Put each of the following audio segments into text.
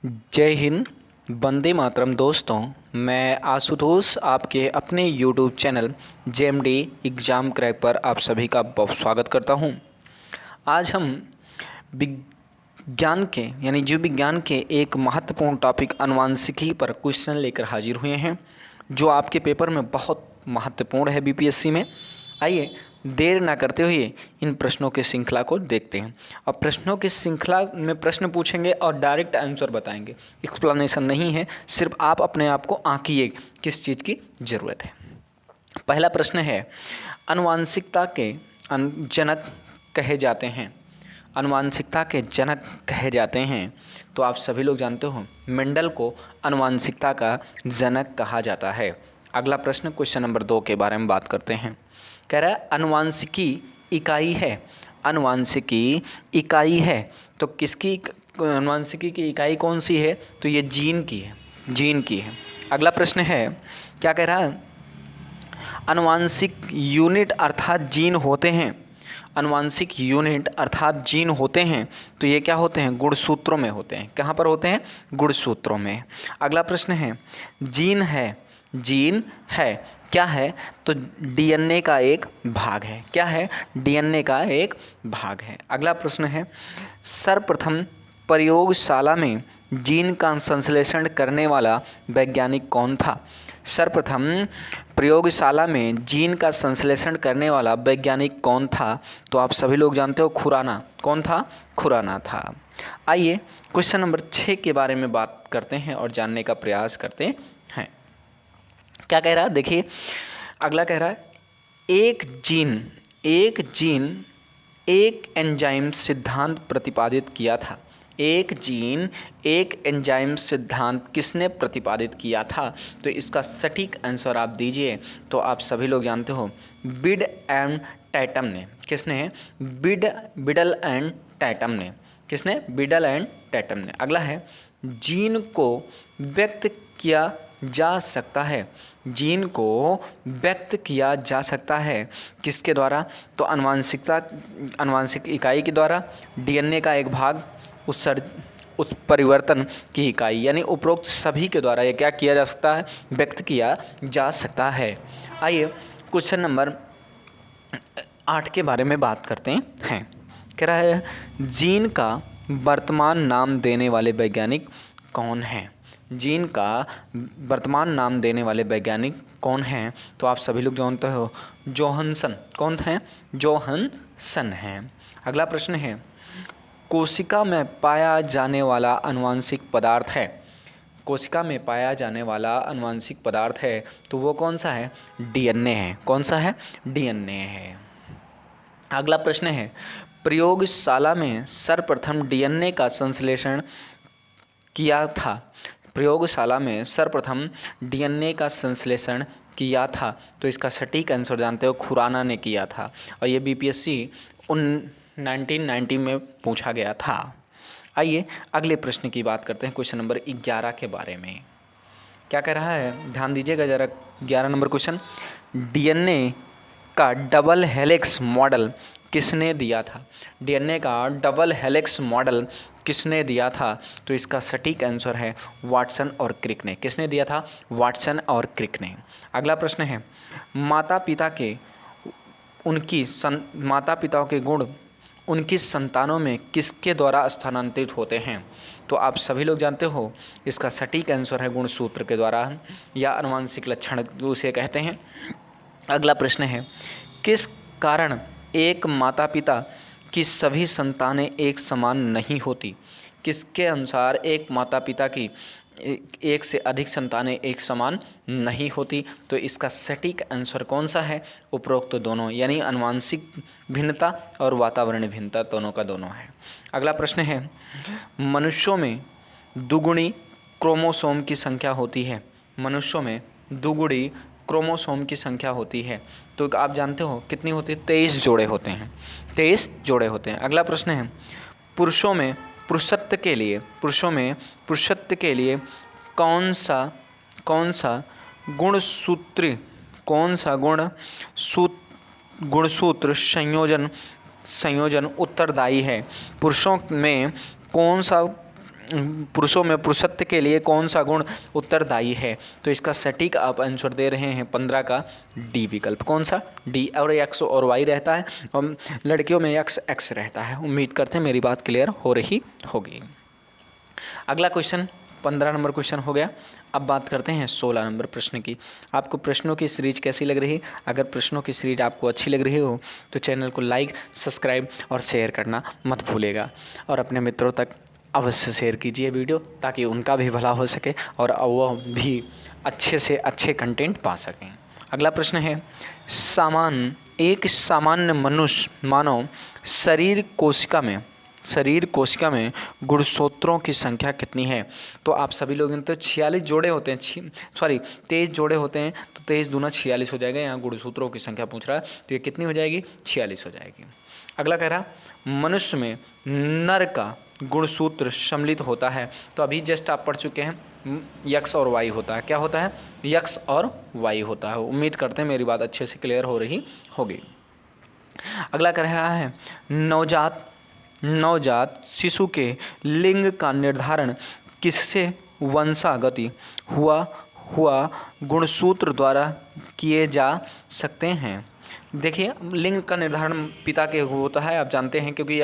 जय हिंद। वंदे मातरम। दोस्तों, मैं आशुतोष आपके अपने YouTube channel JMD exam crack पर आप सभी का बहुत स्वागत करता हूं। आज हम विज्ञान के जीव विज्ञान के एक महत्वपूर्ण टॉपिक आनुवंशिकी पर क्वेश्चन लेकर हाजिर हुए हैं, जो आपके पेपर में बहुत महत्वपूर्ण है बीपीएससी में। आइए देर ना करते हुए इन प्रश्नों की श्रृंखला को देखते हैं। और प्रश्नों की श्रृंखला में प्रश्न पूछेंगे और डायरेक्ट आंसर बताएंगे, एक्सप्लेनेशन नहीं है। सिर्फ आप अपने आप को आंकिए किस चीज़ की ज़रूरत है। पहला प्रश्न है, आनुवंशिकता के जनक कहे जाते हैं। आनुवंशिकता के जनक कहे जाते हैं तो आप सभी लोग जानते हो मेंडल को आनुवंशिकता का जनक कहा जाता है। अगला प्रश्न क्वेश्चन नंबर 2 के बारे में बात करते हैं। कह रहा है आनुवंशिकी इकाई है। आनुवंशिकी इकाई है तो किसकी आनुवंशिकी की इकाई कौन सी है? तो ये जीन की है, जीन की है। अगला प्रश्न है, क्या कह रहा है? आनुवंशिक यूनिट अर्थात जीन होते हैं। आनुवंशिक यूनिट अर्थात जीन होते हैं तो ये क्या होते हैं? गुणसूत्रों में होते हैं। कहाँ पर होते हैं? गुणसूत्रों में। अगला प्रश्न है, जीन है। जीन है क्या है? तो डीएनए का एक भाग है। क्या है? डीएनए का एक भाग है। अगला प्रश्न है, सर्वप्रथम प्रयोगशाला में जीन का संश्लेषण करने वाला वैज्ञानिक कौन था? सर्वप्रथम प्रयोगशाला में जीन का संश्लेषण करने वाला वैज्ञानिक कौन था? तो आप सभी लोग जानते हो, खुराना। कौन था? खुराना था। आइए क्वेश्चन नंबर 6 के बारे में बात करते हैं और जानने का प्रयास करते हैं। क्या कह रहा है? देखिए, अगला कह रहा है, एक जीन एक एंजाइम सिद्धांत प्रतिपादित किया था। एक जीन एक एंजाइम सिद्धांत किसने प्रतिपादित किया था? तो इसका सटीक आंसर आप दीजिए। तो आप सभी लोग जानते हो, बिड एंड टैटम ने। किसने? बिडल एंड टैटम ने। किसने? बिडल एंड टैटम ने। अगला है, जीन को व्यक्त किया जा सकता है। जीन को व्यक्त किया जा सकता है किसके द्वारा? तो आनुवंशिक इकाई के द्वारा, डीएनए का एक भाग, उत्परिवर्तन की इकाई, यानी उपरोक्त सभी के द्वारा ये क्या किया जा सकता है? व्यक्त किया जा सकता है। आइए क्वेश्चन नंबर 8 के बारे में बात करते हैं। कह रहा है, जीन का वर्तमान नाम देने वाले वैज्ञानिक कौन हैं? जीन का वर्तमान नाम देने वाले वैज्ञानिक कौन हैं? तो आप सभी लोग जानते हो, जोहानसन। कौन हैं? जोहानसन हैं। अगला प्रश्न है, कोशिका में पाया जाने वाला आनुवंशिक पदार्थ है। कोशिका में पाया जाने वाला आनुवंशिक पदार्थ है तो वो कौन सा है? डीएनए है। कौन सा है? डीएनए है। अगला प्रश्न है, प्रयोगशाला में सर्वप्रथम डीएनए का संश्लेषण किया था। प्रयोगशाला में सर्वप्रथम डीएनए का संश्लेषण किया था तो इसका सटीक आंसर जानते हो, खुराना ने किया था। और ये बीपीएससी 1990 में पूछा गया था। आइए अगले प्रश्न की बात करते हैं, क्वेश्चन नंबर 11 के बारे में। क्या कह रहा है? ध्यान दीजिएगा जरा। 11 नंबर क्वेश्चन, डीएनए का डबल हेलिक्स मॉडल किसने दिया था? डीएनए का डबल हेलिक्स मॉडल किसने दिया था? तो इसका सटीक आंसर है वाटसन और क्रिक ने। किसने दिया था? वाटसन और क्रिक ने। अगला प्रश्न है, माता पिता के गुण उनकी संतानों में किसके द्वारा स्थानांतरित होते हैं? तो आप सभी लोग जानते हो, इसका सटीक आंसर है गुणसूत्र के द्वारा, या आनुवंशिक लक्षण उसे कहते हैं। अगला प्रश्न है, किस कारण एक माता पिता की सभी संतानें एक समान नहीं होती? किसके अनुसार एक माता पिता की एक से अधिक संतानें एक समान नहीं होती? तो इसका सटीक आंसर कौन सा है? उपरोक्त दोनों, यानी आनुवंशिक भिन्नता और वातावरणीय भिन्नता दोनों का दोनों है। अगला प्रश्न है, मनुष्यों में दुगुनी क्रोमोसोम की संख्या होती है। मनुष्यों में दुगुनी क्रोमोसोम की संख्या होती है तो आप जानते हो कितनी होती है? 23 जोड़े होते हैं। 23 जोड़े होते हैं। अगला प्रश्न है, पुरुषों में पुरुषत्व के लिए कौन सा गुणसूत्र संयोजन उत्तरदायी है? पुरुषों में कौन सा पुरुषों में पुरुषत्व के लिए कौन सा गुण उत्तरदायी है? तो इसका सटीक आप आंसर दे रहे हैं 15 का डी विकल्प। कौन सा? डी। और एक्स और वाई रहता है और लड़कियों में एक्स रहता है। उम्मीद करते हैं मेरी बात क्लियर हो रही होगी। अगला क्वेश्चन 15 नंबर क्वेश्चन हो गया। अब बात करते हैं 16 नंबर प्रश्न की। आपको प्रश्नों की सीरीज कैसी लग रही? अगर प्रश्नों की सीरीज आपको अच्छी लग रही हो तो चैनल को लाइक, सब्सक्राइब और शेयर करना मत भूलिएगा और अपने मित्रों तक अवश्य शेयर कीजिए वीडियो, ताकि उनका भी भला हो सके और वह भी अच्छे से अच्छे कंटेंट पा सकें। अगला प्रश्न है, एक सामान्य मनुष्य मानव शरीर कोशिका में गुणसूत्रों की संख्या कितनी है? तो आप सभी लोग तो 46 जोड़े होते हैं, 23 जोड़े होते हैं, तो 23 दूना 46 हो जाएगा। यहाँ गुणसूत्रों की संख्या पूछ रहा है तो ये कितनी हो जाएगी? 46 हो जाएगी। अगला कह रहा, मनुष्य में नर का गुणसूत्र सम्मिलित होता है। तो अभी जस्ट आप पढ़ चुके हैं, यक्स और वाई होता है। क्या होता है? यक्स और वाई होता है। उम्मीद करते हैं मेरी बात अच्छे से क्लियर हो रही होगी। अगला कह रहा है, नवजात शिशु के लिंग का निर्धारण किससे वंशागति हुआ गुणसूत्र द्वारा किए जा सकते हैं? देखिए, लिंग का निर्धारण पिता के होता है, आप जानते हैं, क्योंकि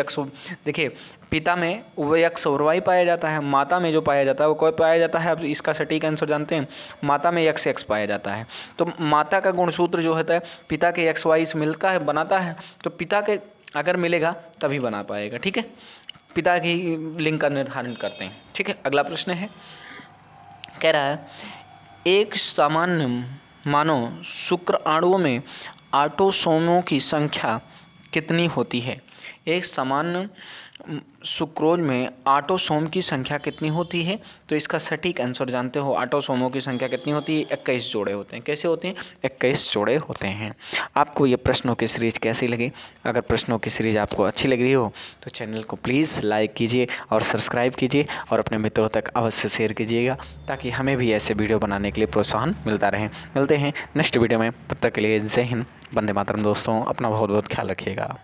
देखिए पिता में वो एक्स और वाई पाया जाता है, माता में जो पाया जाता है वो कोई पाया जाता है? अब इसका सटीक आंसर जानते हैं, माता में एक्स पाया जाता है। तो माता का गुणसूत्र जो होता है पिता के एक्स वाई से मिलता है, बनाता है। तो पिता के अगर मिलेगा तभी बना पाएगा। ठीक है, पिता की लिंग का निर्धारण करते हैं। ठीक है, अगला प्रश्न है, कह रहा है, एक सामान्य मानव शुक्राणुओं में ऑटोसोमों की संख्या कितनी होती है? एक सामान्य सुक्रोज में ऑटोसोम की संख्या कितनी होती है? तो इसका सटीक आंसर जानते हो, ऑटोसोमों की संख्या कितनी होती है? 21 जोड़े होते हैं। कैसे होते हैं? 21 जोड़े होते हैं। आपको ये प्रश्नों की सीरीज कैसी लगी? अगर प्रश्नों की सीरीज आपको अच्छी लग रही हो तो चैनल को प्लीज़ लाइक कीजिए और सब्सक्राइब कीजिए और अपने मित्रों तक अवश्य शेयर कीजिएगा, ताकि हमें भी ऐसे वीडियो बनाने के लिए प्रोत्साहन मिलता रहे। मिलते हैं नेक्स्ट वीडियो में, तब तक के लिए जय हिंद, वंदे मातरम। दोस्तों, अपना बहुत बहुत ख्याल रखिएगा।